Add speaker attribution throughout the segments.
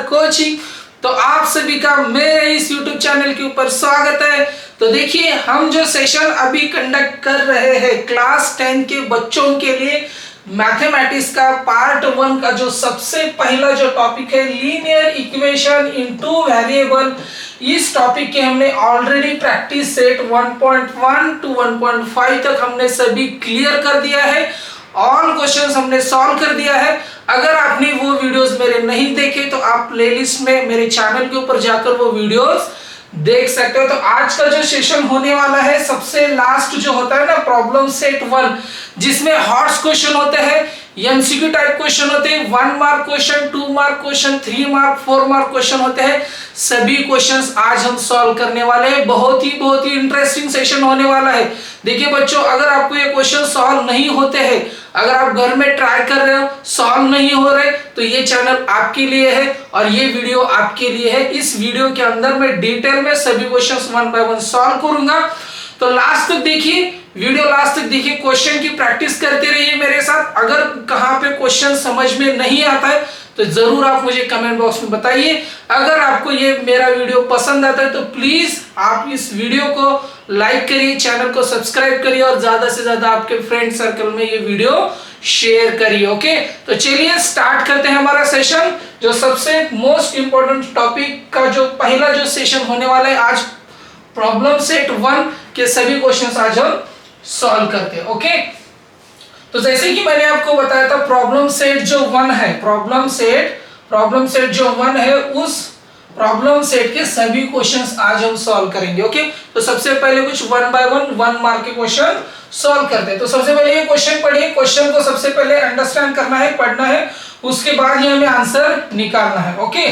Speaker 1: Coaching. तो आप सभी का मेरे इस YouTube चैनल के ऊपर स्वागत है। तो देखिए, हम जो सेशन अभी कंडक्ट कर रहे हैं क्लास 10 के बच्चों के लिए मैथमेटिक्स का पार्ट 1 का जो सबसे पहला जो टॉपिक है linear equation in two variable, इस टॉपिक के हमने ऑलरेडी प्रैक्टिस सेट 1.1 टू 1.5 तक हमने सभी क्लियर कर दिया है। ऑल क्वेश्चंस हमने सॉल्व कर दिया है। अगर आपने वो वीडियोस मेरे नहीं देखे तो आप प्लेलिस्ट में मेरे चैनल के ऊपर जाकर वो वीडियोस देख सकते हो। तो आज का जो सेशन होने वाला है, सबसे लास्ट जो होता है ना प्रॉब्लम सेट 1, जिसमें हॉट्स क्वेश्चन होते हैं, एमसीक्यू टाइप क्वेश्चन होते हैं, 1 mark question, 2 mark question, 3 mark, 4 mark question होते हैं। सभी क्वेश्चंस आज हम सॉल्व करने वाले हैं। बहुत ही इंटरेस्टिंग सेशन होने वाला है। देखिए बच्चों, अगर आपको ये क्वेश्चन सॉल्व नहीं होते हैं, अगर आप घर में ट्राई कर रहे हो, सॉल्व नहीं हो रहे, तो ये चैनल आपके लिए है और ये वीडियो आपके लिए है। इस वीडियो के अंदर मैं डिटेल में सभी क्वेश्चंस 1 बाय 1 सॉल्व करूंगा। तो लास्ट तक देखिए, वीडियो लास्ट तक देखिए, क्वेश्चन की प्रैक्टिस करते रहिए मेरे साथ। अगर कहां पे क्वेश्चन समझ में नहीं आता है तो जरूर आप मुझे कमेंट बॉक्स में बताइए। अगर आपको ये मेरा वीडियो पसंद आता है तो प्लीज आप इस वीडियो को लाइक करिए, चैनल को सब्सक्राइब करिए और ज्यादा से ज्यादा आपके फ्रेंड सर्कल में ये वीडियो शेयर करिए। ओके, तो चलिए स्टार्ट करते हैं हमारा सेशन। जो सबसे मोस्ट इंपॉर्टेंट टॉपिक का जो पहला जो सेशन होने वाला है आज, प्रॉब्लम सेट 1 के सभी क्वेश्चंस आज हम सॉल्व करते हैं। ओके, तो जैसे कि मैंने आपको बताया था, प्रॉब्लम सेट जो 1 है, प्रॉब्लम सेट जो 1 है, उस प्रॉब्लम सेट के सभी क्वेश्चंस आज हम सॉल्व करेंगे। ओके, तो सबसे पहले कुछ 1 बाय 1 मार्क के क्वेश्चन सॉल्व करते हैं। तो सबसे पहले ये क्वेश्चन पढ़िए। क्वेश्चन को सबसे पहले अंडरस्टैंड करना है, पढ़ना है, उसके बाद ही हमें आंसर निकालना है। ओके,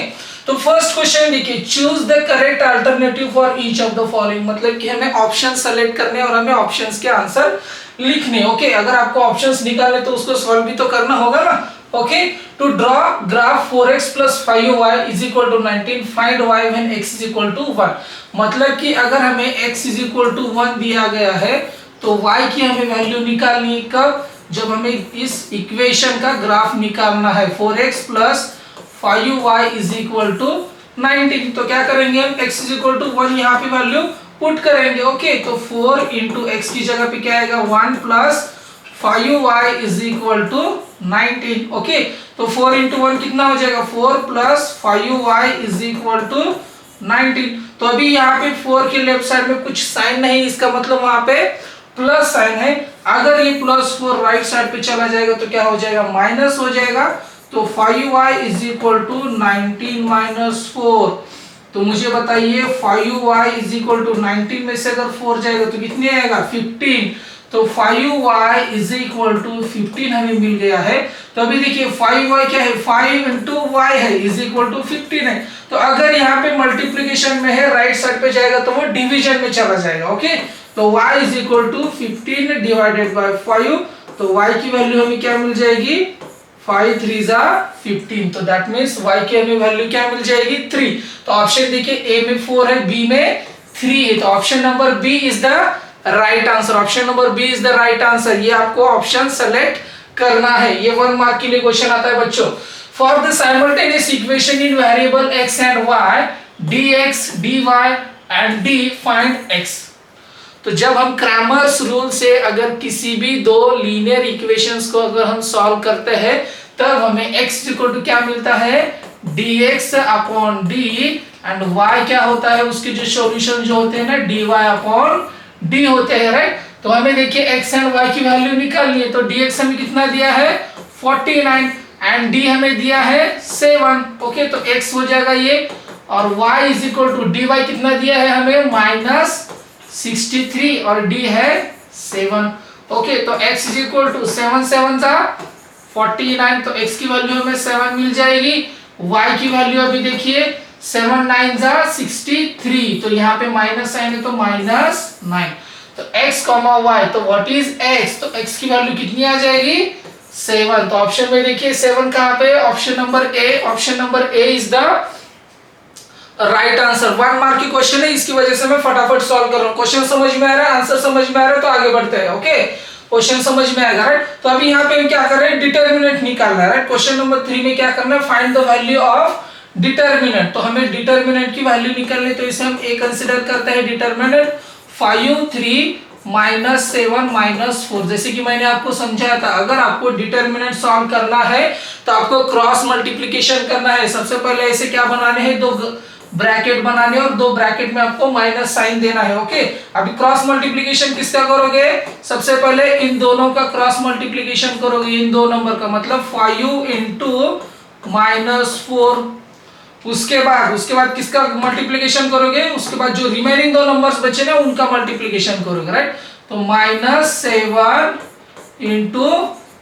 Speaker 1: तो फर्स्ट क्वेश्चन देखिए, choose the correct alternative for each of the following. मतलब कि हमें ऑप्शन सेलेक्ट करने और हमें ऑप्शंस के आंसर लिखने। ओके, अगर आपको ऑप्शंस निकालने तो उसको सॉल्व भी तो करना होगा ना। Okay, to draw graph 4x + 5y = 19, find y when x = 1। मतलब कि अगर हमें x = 1 दिया गया है तो y की हमें वैल्यू निकालनी है कब? जब हमें इस इक्वेशन का ग्राफ निकालना है। 4x + 5y = 19। तो क्या करेंगे हम? x = 1 यहाँ पे वैल्यू पुट करेंगे। ओके, तो 4 × x की जगह पे क्या आएगा? 1 + 5y = 19। ओके, तो 4 × 1 कितना हो जाएगा? 4 + 5y = 19। तो अभी यहाँ पे 4 के लेफ्ट साइड में कुछ साइन नहीं, इसका मतलब वहां पे प्लस साइन है। अगर ये +4 राइट साइड पे चला जाएगा तो क्या हो जाएगा? माइनस हो जाएगा। तो 5y = 19 - 4। तो मुझे बताइए 5y = 19 में से अगर 4 जाएगा तो कितने आएगा? 15। तो 5y = 15 हमें मिल गया है। तो अभी देखिए 5y क्या है? 5 × y है, = 15 है। तो अगर यहाँ पे मल्टीप्लिकेशन में है, राइट साइड पे जाएगा तो वो डिवीजन में चला जाएगा। ओके, तो y = 15 / 5। तो y की वैल्यू हमें क्या मिल जाएगी? 5 × 3 = 15। तो दैट मींस y की हमें वैल्यू क्या मिल जाएगी? 3। तो ऑप्शन देखिए, ए में 4 है, बी में 3 है। तो option number B is the right answer. Option number B is the right answer. ये आपको ऑप्शन सेलेक्ट करना है। ये 1 मार्क के लिए क्वेश्चन आता है बच्चों। For the simultaneous equation in variable x and y, dx, dy and d, find x। तो जब हम क्रैमर्स रूल से अगर किसी भी दो लीनियर इक्वेशंस को अगर हम सॉल्व करते हैं तब हमें x = क्या मिलता है? dx/d एंड y क्या होता है? उसके जो सॉल्यूशन जो होते हैं ना, dy/d होते हैं, राइट। तो हमें देखिए x एंड y की वैल्यू निकालनी है। तो dx हमें कितना दिया है? 49 एंड d हमें दिया है 7। ओके, तो x हो जाएगा ये, और y = dy कितना दिया है हमें? -63 और d है 7। ओके, तो x = 7 × 7 = 49। तो x की वैल्यू हमें 7 मिल जाएगी। y की वैल्यू अभी देखिए 7 × 9 = 63। तो यहाँ पे माइनस साइन है तो -9। तो x, y, तो व्हाट इज x? तो x की वैल्यू कितनी आ जाएगी? 7। तो ऑप्शन में देखिए 7 कहाँ पे? Option number A. Option number A is the right answer. 1 mark की क्वेश्चन है, इसकी वजह से मैं फटाफट सॉल्व कर रहा हूँ। क्वेश्चन समझ में आ रहा है, आंसर समझ में आ रहा है, तो आगे बढ़ते हैं। ओके, क्वेश्चन समझ में आएगा, राइट। तो अभी यहाँ पे हम क्या कर रहे हैं? डिटर्मिनेंट निकालना है, राइट। क्वेश्चन नंबर 3 में क्या करना है? Find the value of determinant, तो हमें डिटर्मिनेंट की वैल्यू निकालनी, तो इसे हम ए कंसीडर करते हैं डिटर्मिनेंट 5 3 -7 -4। जैसे कि मैंने आपको समझाया था, अगर आपको डिटर्मिनेंट सॉल्व करना है तो आपको क्रॉस मल्टीप्लिकेशन करना है। सबसे पहले ऐसे क्या बनाने हैं, दो ब्रैकेट बनाने और दो ब्रैकेट में आपको माइनस साइन देना है। ओके, अभी क्रॉस मल्टीप्लिकेशन किसका करोगे, सबसे पहले इन दोनों का क्रॉस मल्टीप्लिकेशन करोगे, इन दो नंबर का, मतलब 5 इंटू -4। उसके बाद किसका मल्टीप्लिकेशन करोगे, उसके बाद जो रिमेनिंग दो नंबर्स बचे ना उनका मल्टीप्लिकेशन करोगे, राइट। तो -7 इंटू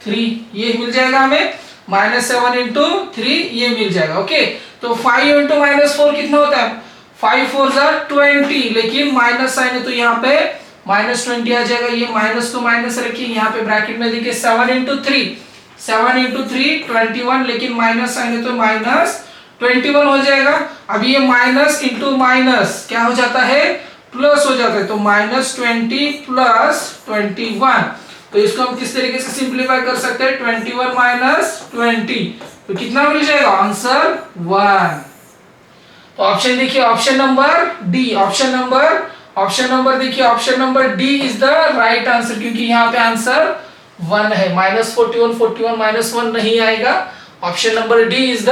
Speaker 1: 3 ये मिल जाएगा हमें, -7 इंटू 3 ये मिल जाएगा। ओके, तो 5 इंटू -4 कितना होता है, 5 4 20, लेकिन माइनस साइन है तो यहाँ पे -20 आ जाएगा। ये माइनस तो माइनस रखिए, यहाँ पे ब्रैकेट में देखिए 7 इंटू 3 21, लेकिन माइनस साइन है तो -21 हो जाएगा। अब ये माइनस इंटू माइनस क्या हो जाता है, प्लस हो जाता है, तो -20 प्लस 21। तो इसको हम किस तरीके से सिंप्लीफाई कर सकते हैं, 21 माइनस 20, तो कितना मिल जाएगा, आंसर 1। तो ऑप्शन देखिए, option number D, option number देखिए, option number D is the right answer, क्योंकि यहाँ पे आंसर 1 है। -41 -1 नहीं आएगा, option number D is the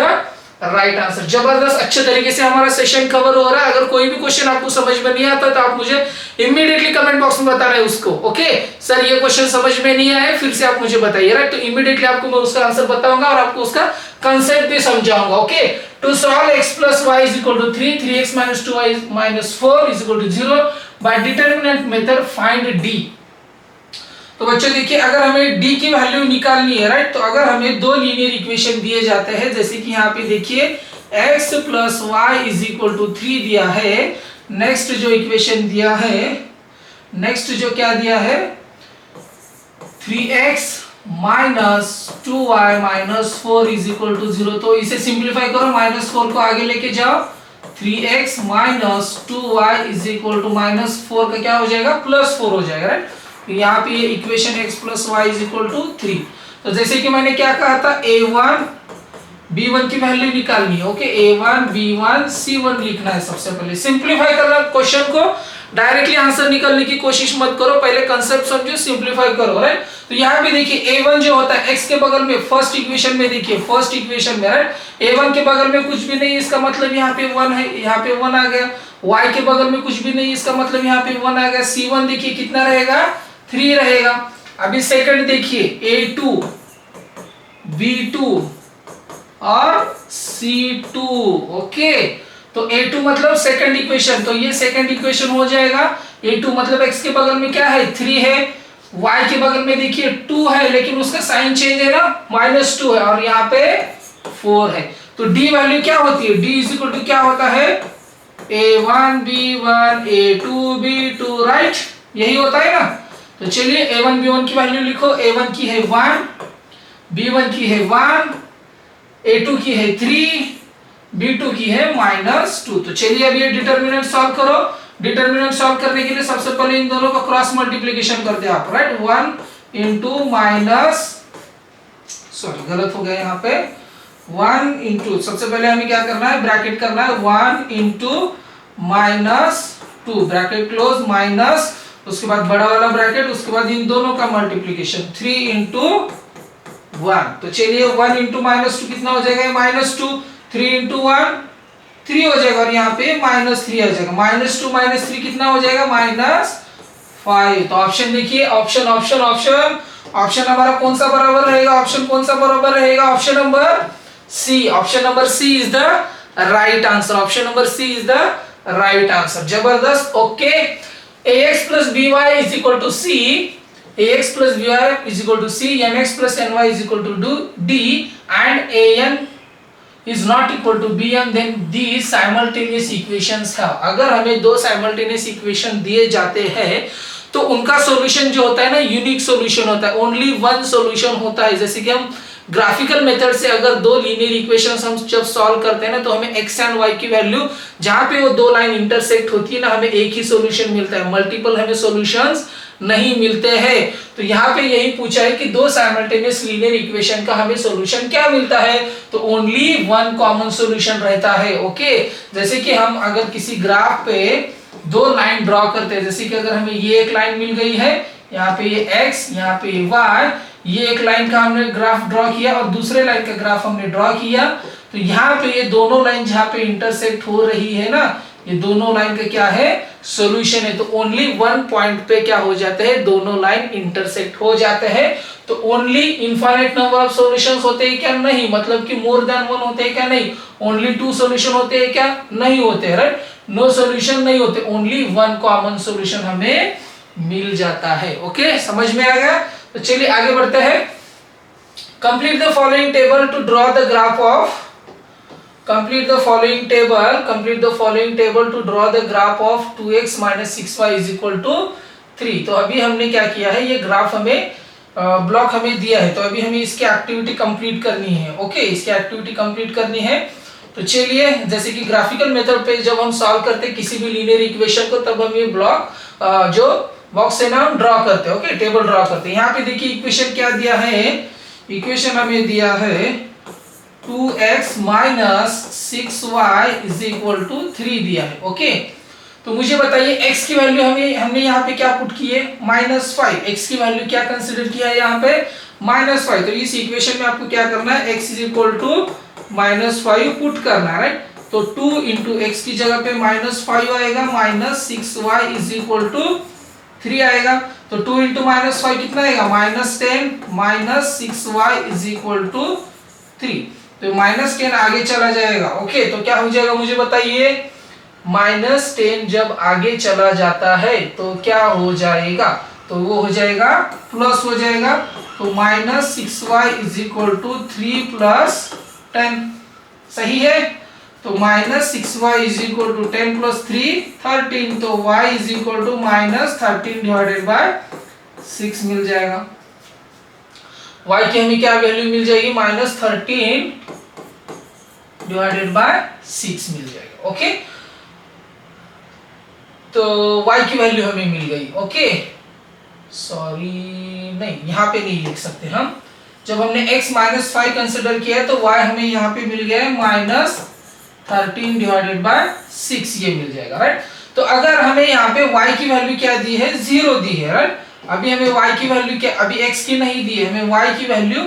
Speaker 1: right answer. जबरदस्त, अच्छे तरीके से हमारा सेशन कवर हो रहा है। अगर कोई भी क्वेश्चन आपको समझ में नहीं आता तो आप मुझे इमीडिएटली कमेंट बॉक्स में बताना है उसको। ओके सर, ये क्वेश्चन समझ में नहीं आया, फिर से आप मुझे बताइए, राइट। तो इमीडिएटली आपको मैं उसका आंसर बताऊंगा और आपको उसका कंसेप्ट भी समझाऊंगा। Okay, to solve x + y = 3, 3x - 2y - 4 = 0 by determinant method find d। तो बच्चों देखिए, अगर हमें d की वैल्यू निकालनी है, राइट, तो अगर हमें दो लीनियर इक्वेशन दिए जाते हैं, जैसे कि यहाँ पे देखिए x + y = 3 दिया है, नेक्स्ट जो इक्वेशन दिया है, नेक्स्ट जो क्या दिया है, 3x - 2y - 4 = 0। तो इसे सिंप्लीफाई करो, -4 को आगे लेके जाओ, 3x - 2y = -4 का क्या हो जाएगा, +4 हो जाएगा, राइट। यहाँ पे ये इक्वेशन x + y = 3। तो जैसे कि मैंने क्या कहा था, a1 b1 की वैल्यू निकालनी है। ओके, a1 b1 c1 लिखना है। सबसे पहले सिंप्लीफाई करना, क्वेश्चन को डायरेक्टली आंसर निकालने की कोशिश मत करो, पहले कंसेप्ट समझो, सिंप्लीफाई करो, राइट। तो यहाँ पे देखिए a1 जो होता है x के बगल में, फर्स्ट इक्वेशन में देखिए, फर्स्ट इक्वेशन में, राइट, a1 के बगल में कुछ भी नहीं, इसका मतलब यहाँ पे 1 है, यहाँ पे 1 आ गया। y के बगल में कुछ भी नहीं, इसका मतलब यहाँ पे 1 आ गया। c1 देखिए कितना रहेगा, 3 रहेगा। अभी सेकंड देखिए, a2 b2 और c2। ओके, तो a2 मतलब सेकंड इक्वेशन, तो ये सेकंड इक्वेशन हो जाएगा। a2 मतलब x के बगल में क्या है, 3 है, y के बगल में देखिए 2 है, लेकिन उसका साइन चेंज है ना, -2 है, और यहाँ पे 4 है। तो d वैल्यू क्या होती है, d = क्या होता है, a1 b1 a2 b2, right, यही होता है ना। तो चलिए a1 b1 की वैल्यू लिखो, a1 की है 1, b1 की है 1, a2 की है 3, b2 की है -2। तो चलिए अब ये डिटरमिनेंट सॉल्व करो। डिटरमिनेंट सॉल्व करने के लिए सबसे पहले इन दोनों का क्रॉस मल्टीप्लिकेशन करते हैं आप, राइट। 1 इंटू गलत हो गया यहाँ पे, 1 इंटू, सबसे पहले हमें क्या करना है, ब्रैकेट करना है, 1 इंटू -2 ब्रैकेट क्लोज, माइनस, उसके बाद बड़ा वाला ब्रैकेट, उसके बाद इन दोनों का मल्टीप्लिकेशन 3 इंटू 1। तो चलिए 1 इंटू -2 कितना हो जाएगा, -2, 3 इंटू 1 3 हो जाएगा, और यहाँ पे -3 आ जाएगा, -2 -3 कितना हो जाएगा, -5। तो ऑप्शन देखिए, ऑप्शन ऑप्शन ऑप्शन ऑप्शन हमारा कौन सा बराबर रहेगा, ऑप्शन कौन सा बराबर रहेगा, option number C. Option number C is the right answer, option number C is the right answer. जबरदस्त। Okay, ax + by = c, ax + by = c, mx + ny = d, and an is not equal to bn, then these simultaneous equations have। अगर हमें दो simultaneous equation दिए जाते हैं तो उनका solution जो होता है ना, यूनिक सॉल्यूशन होता है, ओनली वन सॉल्यूशन होता है। जैसे कि हम ग्राफिकल मेथड से अगर दो लीनियर इक्वेशंस हम जब सॉल्व करते हैं ना, तो हमें x एंड y की वैल्यू जहां पे वो दो लाइन इंटरसेक्ट होती है ना, हमें एक ही सॉल्यूशन मिलता है, मल्टीपल हमें सॉल्यूशंस नहीं मिलते हैं। तो यहाँ पे यही पूछा है कि दो साइमल्टेनियस लीनियर इक्वेशन का हमें सॉल्यूशन क्या मिलता है, तो ओनली वन कॉमन सॉल्यूशन रहता है। ओके, जैसे कि हम अगर किसी ग्राफ पे दो लाइन ड्रॉ करते हैं, जैसे कि अगर हमें ये एक लाइन मिल गई है, यहाँ पे ये x, यहाँ पे ये y, ये एक लाइन का हमने ग्राफ ड्रॉ किया और दूसरे लाइन का ग्राफ हमने ड्रॉ किया, तो यहाँ पे ये दोनों लाइन जहाँ पे इंटरसेक्ट हो रही है ना, ये दोनों लाइन का क्या है, सॉल्यूशन है। तो ओनली वन पॉइंट पे क्या हो जाते हैं, दोनों लाइन इंटरसेक्ट हो जाते हैं। तो only infinite number of solutions होते हैं क्या, नहीं, मतलब कि मोर देन वन होते हैं क्या, नहीं, ओनली टू सॉल्यूशन होते हैं क्या, नहीं होते, राइट, नो सॉल्यूशन नहीं होते, ओनली वन कॉमन सॉल्यूशन हमें मिल जाता है। ओके, समझ में आ गया। तो चलिए आगे बढ़ते हैं। Complete the following table to draw the graph of complete the following table to draw the graph of 2x minus 6y is equal to 3। तो अभी हमने क्या किया है, ये ग्राफ हमें ब्लॉक हमें दिया है, तो अभी हमें इसकी एक्टिविटी कंप्लीट करनी है। ओके, इसकी एक्टिविटी कंप्लीट करनी है। तो चलिए, जैसे कि ग्राफिकल मेथड पे जब हम सॉल्व करते हैं किसी भी लीनियर इक्वेशन को, तब हम ये ब्लॉक जो बॉक्स है ना हम ड्रॉ करते हैं। ओके, टेबल ड्रॉ करते हैं। यहाँ पे देखिए इक्वेशन क्या दिया है, इक्वेशन हमें दिया है 2x minus 6y is equal to 3 दिया है। ओके, तो मुझे बताइए x की वैल्यू हमने यहाँ पे क्या पुट की है, -5। x की वैल्यू क्या कंसीडर किया है यहाँ पे, -5। तो इस इक्वेशन में आपको क्या करना है, x is equal to -5 put करना है, राइट। तो 2 इंटू एक्स की जगह पे -5 आएगा, -6y इज इक्वल टू 3 आएगा। तो 2 इंटू -5 कितना आएगा, -10 -6y इज इक्वल टू 3। तो -10 आगे चला जाएगा। ओके, तो क्या हो जाएगा मुझे बताइए, -10 जब आगे चला जाता है तो क्या हो जाएगा, तो वो हो जाएगा प्लस हो जाएगा। तो -6y is equal to 3 plus 10, सही है। तो -6y is equal to 10 plus 3 13। तो y is equal to -13 divided by 6 मिल जाएगा। y की हमें क्या वैल्यू मिल जाएगी, -13 डिवाइडेड बाय 6 मिल जाएगा। ओके, तो y की वैल्यू हमें मिल गई। ओके, सॉरी, नहीं, यहाँ पे नहीं लिख सकते हम। जब हमने x -5 कंसिडर किया तो y हमें यहाँ पे मिल गया है -13 डिवाइडेड बाय 6, ये मिल जाएगा, राइट। तो अगर हमें यहाँ पे y की वैल्यू क्या दी है, 0 दी है, राइट। अभी हमें y की वैल्यू क्या, अभी x की नहीं दी है, हमें y की वैल्यू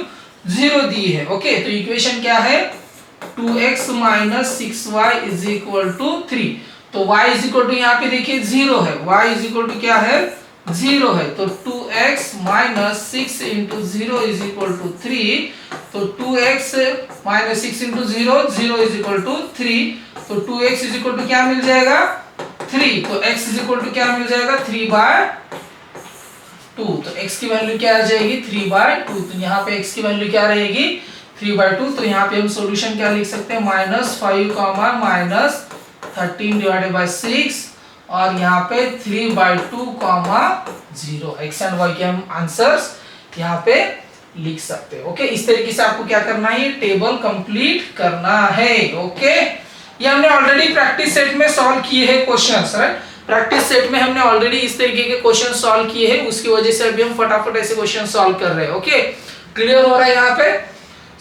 Speaker 1: 0 दी है। ओके, तो इक्वेशन क्या है, 2x minus 6y is equal to 3। तो y is equal to यहाँ पे देखिए 0 है, y is equal to क्या है, 0 है। तो 2x minus 6 into 0 is equal to 3। तो 2x minus 6 into 0, 0 is equal to 3। तो 2x is equal to क्या मिल जाएगा, 3। तो x is equal to क्या मिल जाएगा, 3/2। तो x की वैल्यू क्या आ जाएगी, 3/2। तो यहाँ पे x की वैल्यू क्या रहेगी, 3/2। तो यहाँ पे हम सॉल्यूशन क्या लिख सकते हैं, -5, -13 डिवाइडेड बाय 6, और यहाँ पे 3/2, 0। x एंड y के हम आंसर्स यहाँ पे लिख सकते हैं। ओके, इस तरीके से आपको क्या करना है, ये टेबल कंप्लीट करना है। ओके, ये हमने ऑलरेडी प्रैक्टिस सेट में सॉल्व किए हैं क्वेश्चंस, राइट। प्रैक्टिस सेट में हमने ऑलरेडी इस तरीके के क्वेश्चन सॉल्व किए हैं, उसकी वजह से अभी हम फटाफट ऐसे क्वेश्चन सॉल्व कर रहे हैं। ओके, क्लियर हो रहा है यहाँ पे,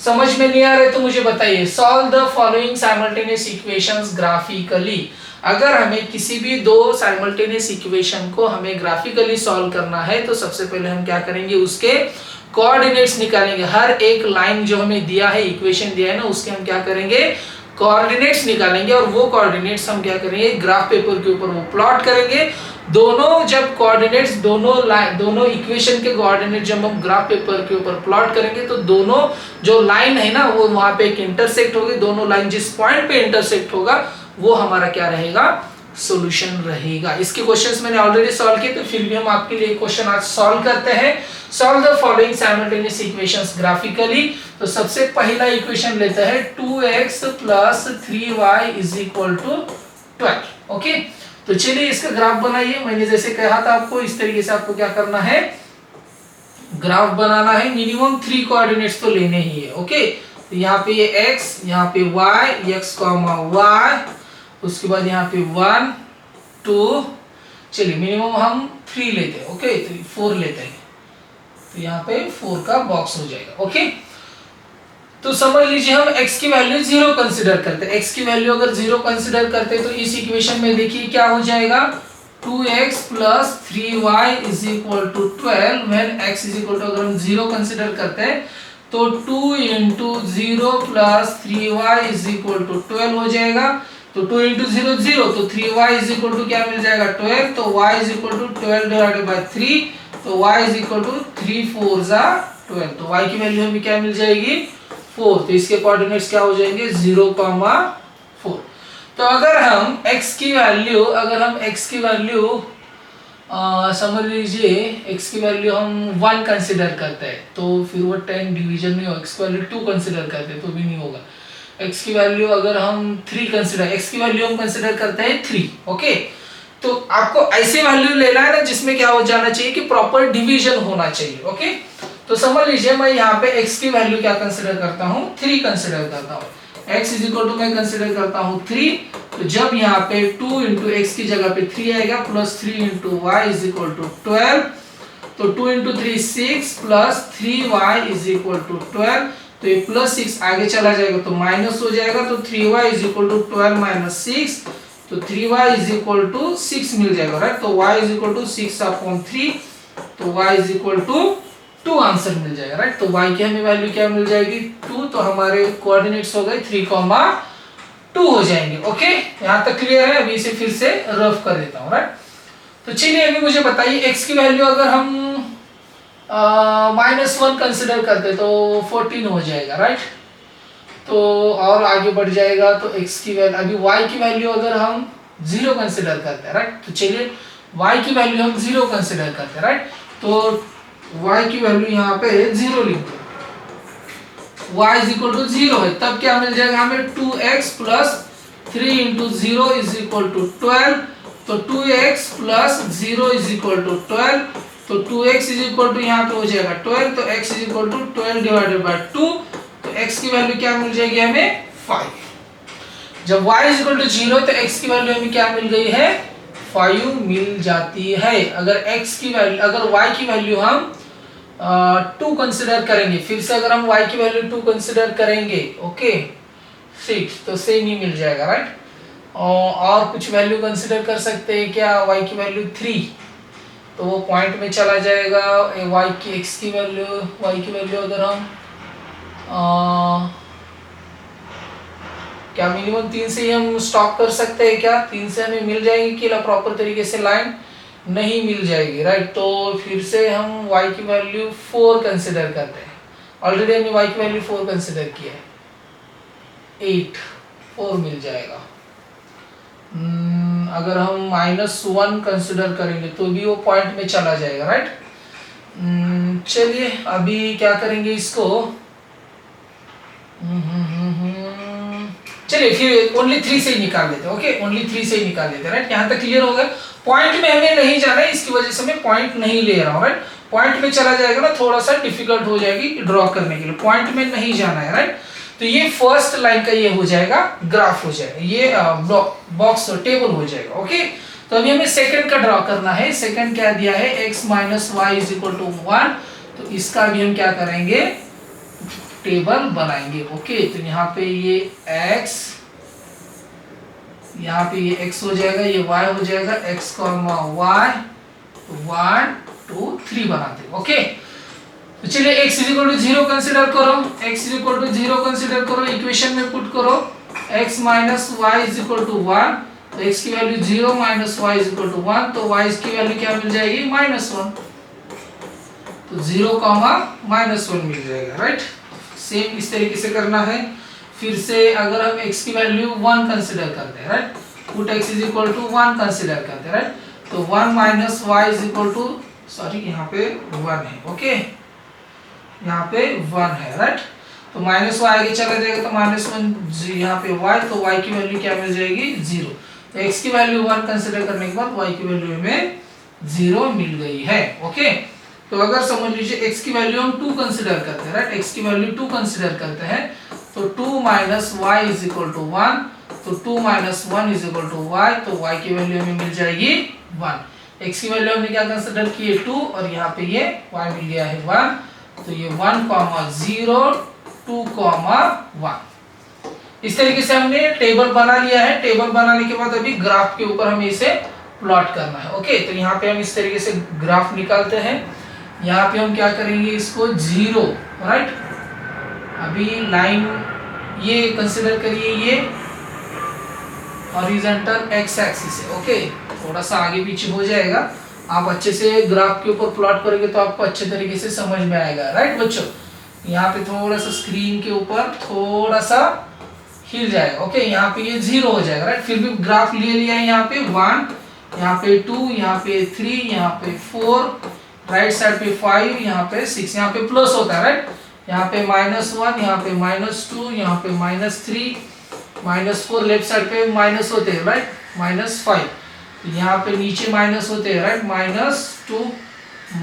Speaker 1: समझ में नहीं आ रहा है तो मुझे बताइए। Solve the following simultaneous equations graphically. अगर हमें किसी भी दो साइमल्टेनियस इक्वेशन को हमें ग्राफिकली सॉल्व करना है तो सबसे पहले हम क्या करेंगे, उसके कोऑर्डिनेट्स निकालेंगे। हर एक लाइन जो हमें दिया है, इक्वेशन दिया है ना, उसके हम क्या करेंगे, कोऑर्डिनेट्स निकालेंगे, और वो कोऑर्डिनेट्स हम क्या करेंगे, ग्राफ पेपर के ऊपर वो प्लॉट करेंगे। दोनों जब कोऑर्डिनेट्स, दोनों इक्वेशन के कोऑर्डिनेट जब हम ग्राफ पेपर के ऊपर प्लॉट करेंगे तो दोनों जो लाइन है ना, वो वहां पे एक इंटरसेक्ट होगी। दोनों लाइन जिस पॉइंट पे इंटरसेक्ट होगा वो हमारा क्या रहेगा, सॉल्यूशन रहेगा। इसके क्वेश्चंस मैंने ऑलरेडी सॉल्व किए, तो फिर भी हम आपके लिए क्वेश्चन आज सॉल्व करते हैं। Solve the following simultaneous equations graphically. तो सबसे पहला इक्वेशन लेता है 2x + 3y = 12। ओके, तो चलिए इसका ग्राफ बनाइए। मैंने जैसे कहा था आपको, इस तरीके से आपको क्या करना है, ग्राफ बनाना है, मिनिमम 3 कोऑर्डिनेट्स तो लेने ही है। ओके, तो यहाँ पे ये x, यहाँ पे y, x, y, उसके बाद यहाँ पे 1 2, चलिए मिनिमम हम 3 लेते हैं। ओके, तो 4 लेते हैं, तो यहाँ पे 4 का बॉक्स हो जाएगा। ओके, तो समझ लीजिए हम x की वैल्यू 0 कंसिडर करते हैं। x की वैल्यू अगर 0 कंसिडर करते हैं तो इस इक्वेशन में देखिए क्या हो जाएगा, 2x plus 3y is equal to 12 when x is equal to, अगर हम 0 कंसिडर करते हैं तो 2 into 0 plus 3y is equal to 12 हो जाएगा। तो 2 इंटू 0 0, तो 3y इज इक्वल टू क्या मिल जाएगा 12, तो y is equal to 12 divided by 3, तो y इज इक्वल टू 3 4 जा 12, तो y की वैल्यू हमें क्या मिल जाएगी 4, तो इसके कोऑर्डिनेट्स क्या हो जाएंगे 0,4। तो अगर हम x की वैल्यू समझ लीजिए x की वैल्यू हम 1 कंसिडर करते हैं तो फिर वो 10 डिवीजन नहीं होगा। x की वैल्यू 2 कंसिडर करते हैं तो भी नहीं होगा। x की वैल्यू अगर हम 3 कंसिडर, x की वैल्यू हम कंसिडर करते हैं 3। ओके, तो आपको ऐसे वैल्यू लेना है ना जिसमें क्या हो जाना चाहिए कि प्रॉपर डिवीजन होना चाहिए। ओके, तो समझ लीजिए मैं यहाँ पे x की वैल्यू क्या कंसिडर करता हूँ 3 कंसिडर करता हूँ। x इज इक्वल टू मैं कंसिडर करता हूँ 3, तो जब यहाँ पे 2 इंटू एक्स की जगह पे 3 आएगा plus 3 into y is equal to 12, तो 2 into 3 6 plus 3y is equal to 12, तो ये प्लस 6 आगे चला जाएगा तो माइनस हो जाएगा, तो 3y is equal to 12 minus 6, तो 3y इज इक्वल टू 6 मिल जाएगा राइट। तो y इज इक्वल टू 6/3, तो y is equal to 2 answer मिल जाएगा राइट। तो y की हमें वैल्यू क्या मिल जाएगी 2, तो हमारे कोऑर्डिनेट्स हो गए 3,2 हो जाएंगे। ओके, यहाँ तक क्लियर है। अभी इसे फिर से रफ कर देता हूँ राइट। तो चलिए अभी मुझे बताइए x की वैल्यू अगर हम -1 कंसिडर करते तो 14 हो जाएगा राइट। तो और आगे बढ़ जाएगा तो x की वैल्यू, अभी y की वैल्यू अगर हम 0 कंसिडर करते हैं राइट, तो चलिए y की वैल्यू हम 0 कंसिडर करते हैं राइट। तो y की वैल्यू यहाँ पे 0 लिखते हैं, y इज इक्वल टू 0 है, तब क्या मिल जाएगा हमें 2x plus 3 into 0 is equal to 12, तो 2x plus 0 is equal to 12, तो 2x इज इक्वल टू यहाँ पे हो जाएगा 12, तो x is equal to 12 divided by 2, तो x की वैल्यू क्या मिल जाएगी हमें 5। जब y इज इक्वल टू 0 तो x की वैल्यू हमें क्या मिल गई है 5 मिल जाती है। अगर x की वैल्यू, अगर y की वैल्यू हम 2 कंसिडर करेंगे, फिर से अगर हम y की वैल्यू 2 कंसिडर करेंगे ओके 6, तो सेम ही मिल जाएगा राइट। और कुछ वैल्यू कंसिडर कर सकते हैं क्या, y की वैल्यू 3, तो वो पॉइंट में चला जाएगा। y की x की वैल्यू, y की वैल्यू अगर हम क्या मिनिमम 3 से ही हम स्टॉप कर सकते हैं क्या, 3 से हमें मिल जाएगी कि प्रॉपर तरीके से लाइन नहीं मिल जाएगी राइट। तो फिर से हम y की वैल्यू 4 कंसिडर करते हैं, ऑलरेडी हमने y की वैल्यू 4 कंसिडर किया है, 8 4 मिल जाएगा। अगर हम -1 कंसिडर करेंगे तो भी वो पॉइंट में चला जाएगा राइट। चलिए अभी क्या करेंगे इसको, चलिए फिर ओनली 3 से ही निकाल लेते हैं। ओके, ओनली 3 से ही निकाल लेते हैं राइट। यहाँ तक क्लियर हो गया। पॉइंट में हमें नहीं जाना है, इसकी वजह से मैं पॉइंट नहीं ले रहा हूँ राइट। पॉइंट में चला जाएगा ना थोड़ा सा डिफिकल्ट हो जाएगी ड्रॉ करने के लिए, पॉइंट में नहीं जाना है राइट। तो ये फर्स्ट लाइन का ये हो जाएगा, ग्राफ हो जाएगा, ये बॉक्स टेबल हो जाएगा। ओके, तो अभी हमें सेकंड का ड्रॉ करना है। सेकंड क्या दिया है x minus y is equal to 1, तो इसका भी हम क्या करेंगे टेबल बनाएंगे। ओके, तो यहाँ पे ये x, यहाँ पे ये x हो जाएगा, ये y हो जाएगा, x कॉमा y 1 2 3 बनाते हैं। ओके, तो चलिए x is equal to 0 consider करो, x is equal to 0 consider करो, इक्वेशन में पुट करो x minus y is equal to 1, तो x की value 0 minus y is equal to 1, तो y की वैल्यू क्या मिल जाएगी -1, तो 0 कॉमा -1 मिल जाएगा राइट। सेम इस तरीके से करना है। फिर से अगर हम x की वैल्यू 1 कंसीडर करते हैं right, put x is equal to 1 consider करते हैं राइट, तो 1 minus y is equal to, sorry यहाँ पे 1 है। ओके, यहाँ पे 1 है राइट, तो माइनस वाई आगे चला जाएगा तो -1 यहाँ पे y, तो y की वैल्यू क्या मिल जाएगी 0, तो x की वैल्यू 1 कंसीडर करने के बाद y की वैल्यू में 0 मिल गई है। ओके, तो अगर समझ लीजिए x की वैल्यू हम 2 कंसिडर करते हैं, राइट, x की वैल्यू 2 कंसिडर करते हैं, तो 2 minus y is equal to 1, तो 2 minus 1 is equal to y, तो y की वैल्यू हमें मिल जाएगी 1। x की वैल्यू हमने क्या कंसिडर की है 2, और यहाँ पे ये y मिल गया है 1, तो ये 1,0 2,1। इस तरीके से हमने टेबल बना लिया है। टेबल बनाने के बाद अभी ग्राफ के ऊपर हमें इसे प्लॉट करना है। ओके, तो यहाँ पे हम इस तरीके से ग्राफ निकालते हैं। यहाँ पे हम क्या करेंगे, इसको 0, राइट, अभी लाइन ये कंसिडर करिए, ये हॉरिजॉन्टल एक्स एक्सिस है। ओके, थोड़ा सा आगे पीछे हो जाएगा, आप अच्छे से ग्राफ के ऊपर प्लॉट करोगे तो आपको अच्छे तरीके से समझ में आएगा, राइट बच्चों। यहाँ पे थोड़ा सा स्क्रीन के ऊपर थोड़ा सा हिल जाएगा। ओके, यहाँ पे ये 0 हो जाएगा, राइट, फिर भी ग्राफ ले लिया है। यहाँ पे 1, यहाँ पे 2, यहाँ पे 3, यहाँ पे 4, राइट साइड पे 5, यहाँ पे 6, यहाँ पे प्लस होता है, राइट, यहाँ पे -1, यहाँ पे -2, यहाँ पे -3, -4, लेफ्ट साइड पे माइनस होते हैं, राइट, -5, यहाँ पे नीचे माइनस होते हैं, राइट, -2,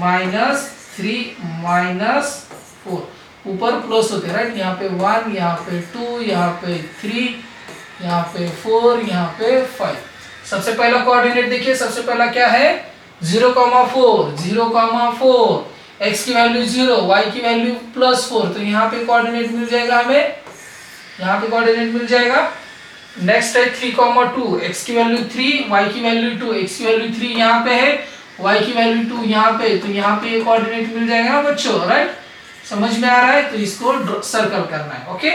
Speaker 1: -3, -4, ऊपर प्लस होते हैं, राइट, यहाँ पे 1, यहाँ पे 2, यहाँ पे 3, यहाँ पे 4, यहाँ पे 5। सबसे पहला कोऑर्डिनेट देखिए, सबसे पहला क्या है 0,4, 0,4, x की वैल्यू 0, y की वैल्यू +4, तो यहाँ पे कोऑर्डिनेट मिल जाएगा हमें, यहाँ पे कोऑर्डिनेट मिल जाएगा। नेक्स्ट है 3,2, x की वैल्यू 3, y की वैल्यू 2, x की वैल्यू 3 यहाँ पे है, y की वैल्यू 2 यहाँ पे, तो यहाँ पे ये कोऑर्डिनेट मिल जाएगा ना बच्चों, राइट, समझ में आ रहा है, तो इसको सर्कल करना है। ओके,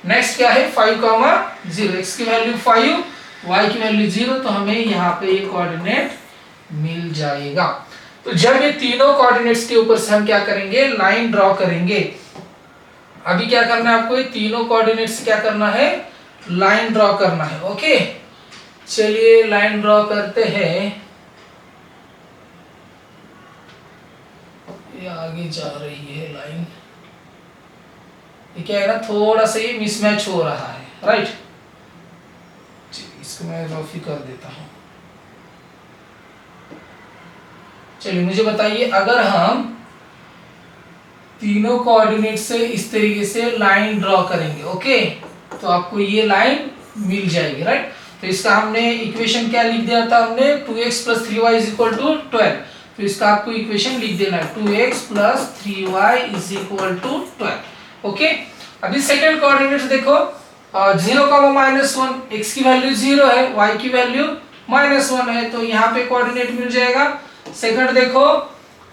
Speaker 1: नेक्स्ट क्या है 5,0, x की वैल्यू 5, y की वैल्यू 0, तो हमें यहाँ पे ये कोऑर्डिनेट मिल जाएगा। तो जब ये तीनों कोऑर्डिनेट्स के ऊपर से हम क्या करेंगे, लाइन ड्रॉ करेंगे। अभी क्या करना है आपको, ये तीनों कोऑर्डिनेट्स क्या करना है, लाइन ड्रॉ करना है। ओके, चलिए लाइन ड्रॉ करते हैं। ये आगे जा रही है लाइन, ये क्या है ना, थोड़ा सा ये मिसमैच हो रहा है, राइट, इसको मैं रफ ही कर देता हूं। चलिए मुझे बताइए, अगर हम तीनों कोऑर्डिनेट से इस तरीके से लाइन ड्रॉ करेंगे, ओके, तो आपको ये लाइन मिल जाएगी, राइट। तो इसका हमने इक्वेशन क्या लिख दिया था, हमने 2x + 3y = 12, तो इसका आपको इक्वेशन लिख देना है 2x + 3y = 12। ओके, अभी सेकंड कोऑर्डिनेट्स देखो, 0,-1, x की वैल्यू 0 है, y की वैल्यू -1 है, तो यहाँ पे कोऑर्डिनेट मिल जाएगा। सेकंड देखो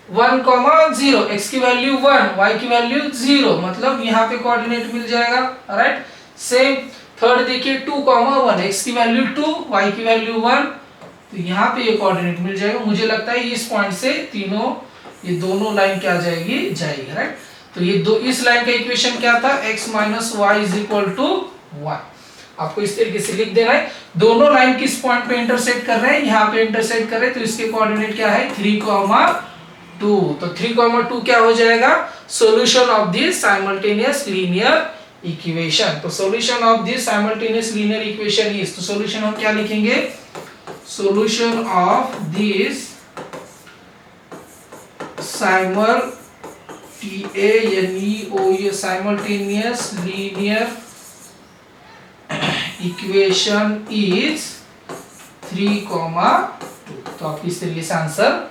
Speaker 1: 1,0, x की वैल्यू 1, y की वैल्यू 0, मतलब यहाँ पे कोऑर्डिनेट मिल जाएगा, राइट। सेम थर्ड देखिए 2,1, x की वैल्यू 2, y की वैल्यू 1, तो यहाँ पे ये कोऑर्डिनेट मिल जाएगा। मुझे लगता है इस पॉइंट से ये दोनों लाइन क्या जाएगी, राइट। तो ये इस लाइन का इक्वेशन क्या था, x - y = 1। आपको इस तरीके से लिख देना है। दोनों लाइन किस पॉइंट पे इंटरसेक्ट कर रहे हैं, यहाँ पे इंटरसेक्ट कर रहे हैं, तो इसके कोऑर्डिनेट क्या है 3,2। तो 3,2 क्या हो जाएगा, solution of this simultaneous linear equation. तो solution of this simultaneous linear equation is, तो सॉल्यूशन हम क्या लिखेंगे, solution of this simultaneous linear equation is 3,2। तो आप इस तरीके से आंसर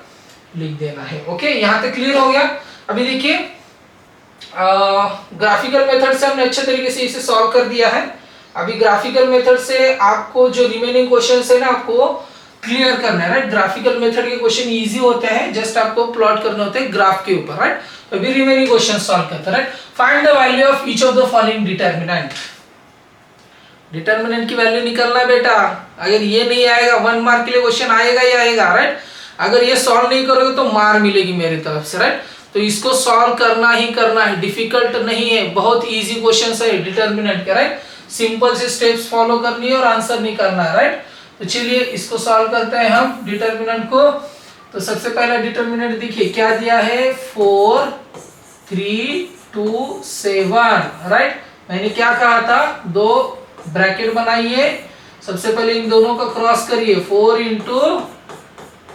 Speaker 1: लिख देना है। ओके, यहां तक क्लियर हो गया। अभी देखिए ग्राफिकल मेथड से हमने अच्छे तरीके से इसे सॉल्व कर दिया है। अभी ग्राफिकल मेथड से आपको जो रिमेनिंग क्वेश्चंस है ना, आपको क्लियर करना है, राइट। ग्राफिकल मेथड के क्वेश्चन इजी होते हैं, जस्ट आपको प्लॉट करने होते हैं ग्राफ के ऊपर, राइट। अभी रिमेनिंग क्वेश्चन सॉल्व करते हैं, right. Find the value of each of the following determinant. Determinant की वैल्यू निकलना है बेटा। अगर ये नहीं आएगा 1 मार्क के लिए क्वेश्चन आएगा ही आएगा, राइट। अगर ये सॉल्व नहीं करोगे तो मार मिलेगी मेरी तरफ से, राइट। तो इसको सॉल्व करना ही करना है, डिफिकल्ट नहीं है, बहुत इजी क्वेश्चन है डिटरमिनेंट के, राइट। सिंपल से स्टेप्स फॉलो करनी है और आंसर निकालना है, राइट। तो चलिए इसको सॉल्व करते हैं हम डिटरमिनेंट को। तो सबसे पहला डिटरमिनेंट देखिए क्या दिया है, 4, 3, 2, 7, राइट। मैंने क्या कहा था, 2 ब्रैकेट बनाइए, सबसे पहले इन दोनों का क्रॉस करिए, 4 ×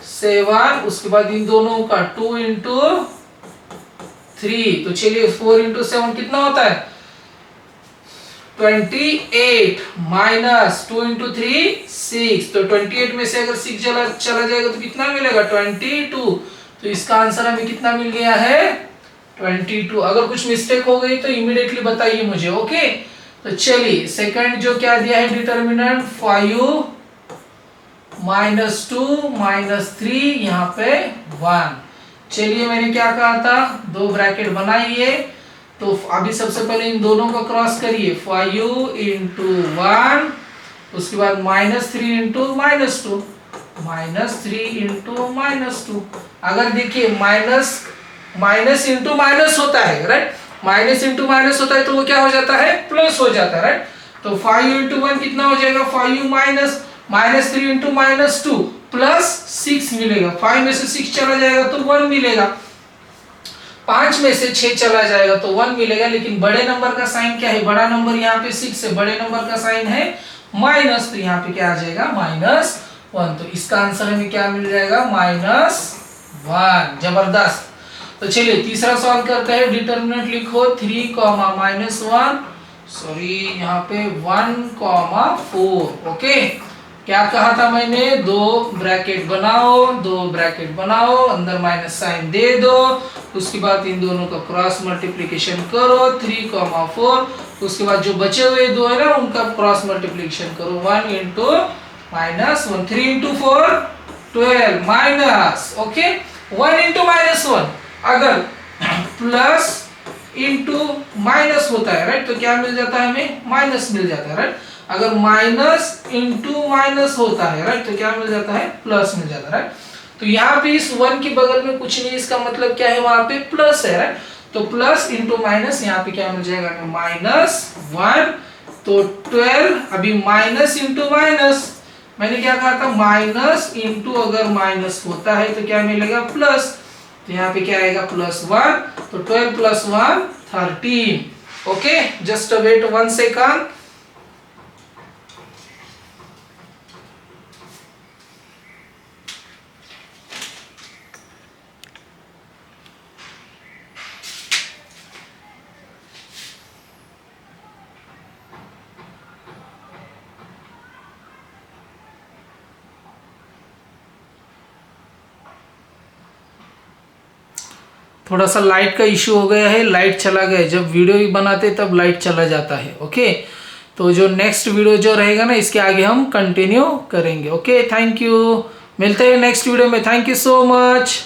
Speaker 1: 7, उसके बाद इन दोनों का 2 × 3। तो चलिए 4 इंटू 7 कितना होता है 28 माइनस 2 इंटू 3 6। तो 28 में से अगर 6 चला जाएगा तो कितना मिलेगा 22। तो इसका आंसर हमें कितना मिल गया है 22। अगर कुछ मिस्टेक हो गई तो इमीडिएटली बताइए मुझे। ओके, तो चलिए सेकंड जो क्या दिया है डिटर्मिनेंट 5 माइनस 2 माइनस 3 यहाँ पे 1। चलिए मैंने क्या कहा था, दो ब्रैकेट बनाइए। तो अभी सबसे पहले इन दोनों को क्रॉस करिए 5 इंटू 1, उसके बाद minus 3 into minus 2, minus 3 into minus 2। अगर देखिए माइनस इंटू माइनस होता है, राइट, माइनस इंटू माइनस होता है तो वो क्या हो जाता है प्लस हो जाता है, राइट। तो 5 इंटू 1 कितना हो जाएगा 5 माइनस 3 इंटू माइनस 2 प्लस 6 मिलेगा। 5 में से 6 चला जाएगा तो 1 मिलेगा, 5 में से 6 चला जाएगा तो 1 मिलेगा। लेकिन बड़े नंबर का साइन क्या है, बड़ा नंबर यहाँ पे 6 है, बड़े नंबर का साइन है माइनस, तो यहाँ पे क्या आ जाएगा -1। तो इसका आंसर हमें क्या मिल जाएगा -1। जबरदस्त। तो चलिए तीसरा सॉल्व करते हैं। डिटर्मिनेंट लिखो 3 -1, सॉरी यहाँ पे 1 4। ओके, क्या कहा था मैंने, दो ब्रैकेट बनाओ, अंदर माइनस साइन दे दो, उसके बाद इन दोनों का क्रॉस मल्टीप्लिकेशन करो 3 4, उसके बाद जो बचे हुए दो है ना उनका क्रॉस मल्टीप्लिकेशन करो 1 into -1, 3 into 4 12 minus, okay 1 into -1। अगर प्लस इंटू माइनस होता है, राइट, तो क्या मिल जाता है हमें माइनस मिल जाता है, राइट। अगर माइनस इंटू माइनस होता है, राइट, तो क्या मिल जाता है प्लस मिल जाता है, राइट। तो यहाँ पे इस 1 के बगल में कुछ नहीं, इसका मतलब क्या है वहां पे प्लस है, राइट। तो प्लस इंटू माइनस यहाँ पे क्या मिल जाएगा -1। तो 12, अभी माइनस इंटू माइनस, मैंने क्या कहा था माइनस इंटू अगर माइनस होता है तो क्या मिलेगा प्लस, तो यहाँ पे क्या आएगा +1। तो 12 + 1 13। Okay, just wait 1 second. थोड़ा सा लाइट का इश्यू हो गया है, लाइट चला गया, जब वीडियो भी बनाते तब लाइट चला जाता है। ओके, तो जो नेक्स्ट वीडियो जो रहेगा ना इसके आगे हम कंटिन्यू करेंगे। ओके, थैंक यू, मिलते हैं नेक्स्ट वीडियो में। Thank you so much.